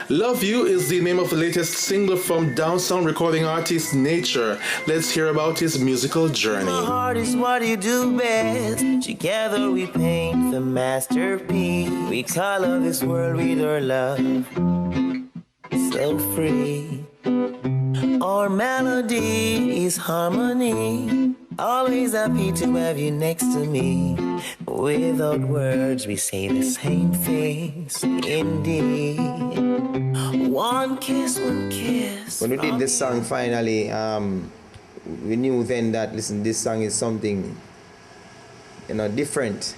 Love You is the name of the latest single from downtown recording artist Nature. Let's hear about his musical journey. My heart is what you do best. Together we paint the masterpiece. We color this world with our love. So free. Our melody is harmony. Always happy to have you next to me. Without words, we say the same things. Indeed. One kiss, one kiss. When we did this song finally, we knew then that, listen, this song is something, different.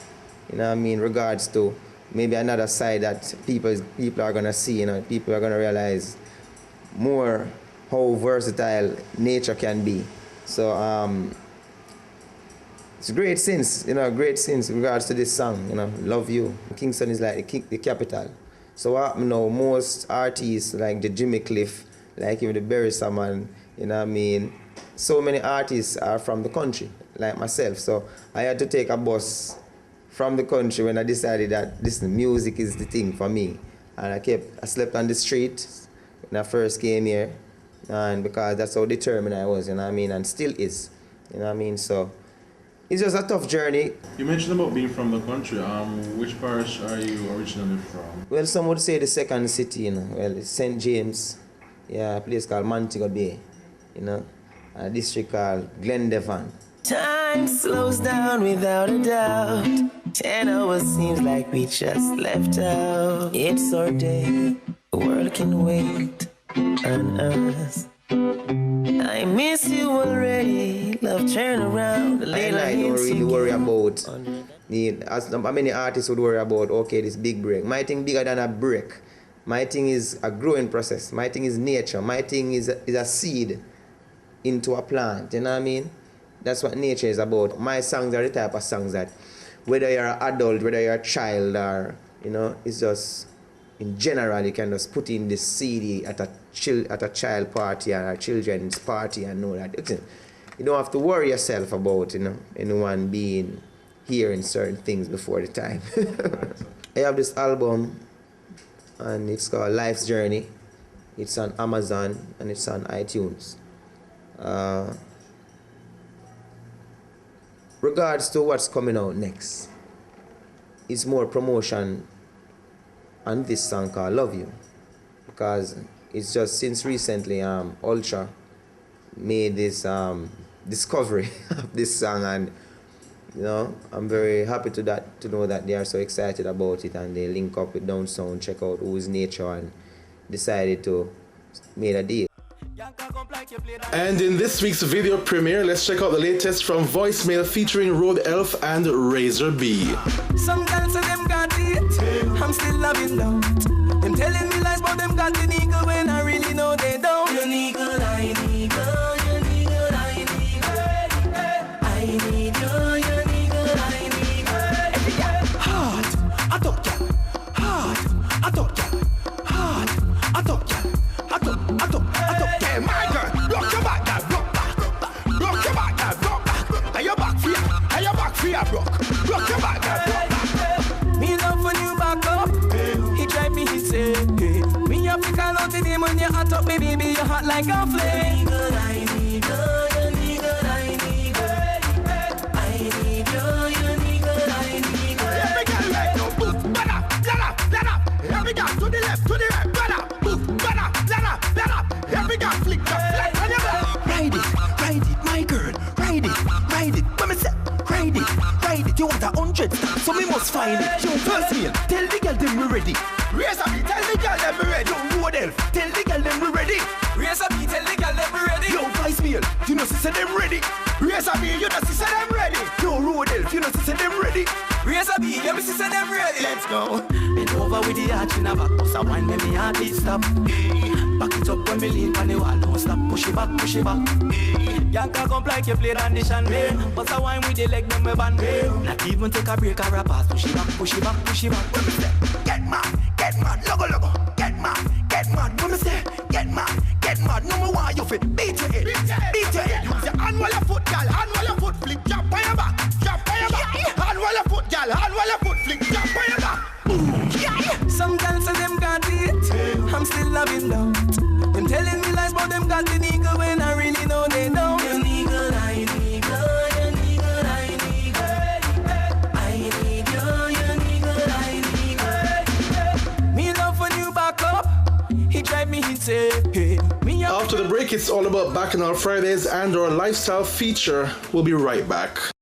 I mean, regards to maybe another side that people are gonna see. People are gonna realize more how versatile Nature can be. So it's a great sense, great sense in regards to this song. Love You. Kingston is like the capital. So what happened now? Most artists like the Jimmy Cliff, like even the Berry Salmon, so many artists are from the country, like myself. So I had to take a bus from the country when I decided that music is the thing for me. And I slept on the street when I first came here, and because that's how determined I was, and still is, so it's just a tough journey. You mentioned about being from the country. Which parish are you originally from? Well, some would say the second city, Well, it's St. James, a place called Montego Bay, a district called Glendevon. Time slows down without a doubt. 10 hours seems like we just left out. It's our day, the world can wait on us. I miss you already. Love, turn around. I don't really worry about as many artists would worry about, okay, this big break. My thing bigger than a break. My thing is a growing process. My thing is nature. My thing is a seed into a plant. You know what I mean? That's what nature is about. My songs are the type of songs that, whether you're an adult, whether you're a child, or it's just in general, you can just put in this CD at a child party or a children's party and know that you don't have to worry yourself about anyone being hearing certain things before the time. I have this album and it's called Life's Journey. It's on Amazon and it's on iTunes. Regards to what's coming out next, it's more promotion on this song called Love You, because it's just since recently Ultra made this discovery of this song, and I'm very happy to know that they are so excited about it, and they link up with Downtown, check out who is Nature, and decided to make a deal. And in this week's video premiere, let's check out the latest from Voicemail featuring Road Elf and Razor B. Some girls say them got it, I'm still loving them. Them telling me lies, but them got the nigga when I really know they don't. You nigga, I nigga, you nigga, I nigga, I need you nigga, I nigga. Hard, I don't care. Hard, I don't care. Hard, I don't care. I don't care. Hey, my girl, rock your back, girl, rock back. Rock your back, girl, rock back. And your back free, and your back free, rock. Rock your back, girl, rock back. Me love when you back up. He drive me insane. Me have to call out the name when you're hot up, baby, you're hot like a flame. I need you, I need you, I need you. Every girl right now, boom, bada, bada. Every girl to the left, to the right, bada, boom, bada, bada, bada. Every girl flick the flat on your back. Ride it, my girl, ride it. When me say, ride it, you want 100, so me must find it. Yo, first meal, tell the girl them we ready. Raise up, tell the girl them we ready. Yo, Road Elf, tell the girl them we ready. Raise up, tell the girl them we ready. Yo, vice meal, you know say them ready. Raise up, you know say them ready. Yo, Road Elf, you know say them ready. Raise up, you know say them ready. Let's go. Bend over with the arch in a back, bust a wine, make me heart beat stop. Back it up when me lean on the wall, don't stop, push it back, push it back. Yanka come like you play condition, man. Bust a wine with the leg, them we band, man. Not even take a break or a pass, push it back, push it back, push it back. When me say, get mad, logo, get mad. When me say, get mad, no more why you fit, beat your head. Say, hand while your foot, gal, hand while your foot, flick, jump on your back, hand while your foot, gal, hand while your foot, flick, jump on your back. Some girls say them got it, I'm still loving love. Them telling me lies, but them got the nigga when I really know they don't. You nigga, I nigga, you nigga, I nigga. I need you nigga, I nigga. Me love when you back up. He drive me insane. Me After the break, it's all about Bacchanal Fridays and our lifestyle feature. We'll be right back.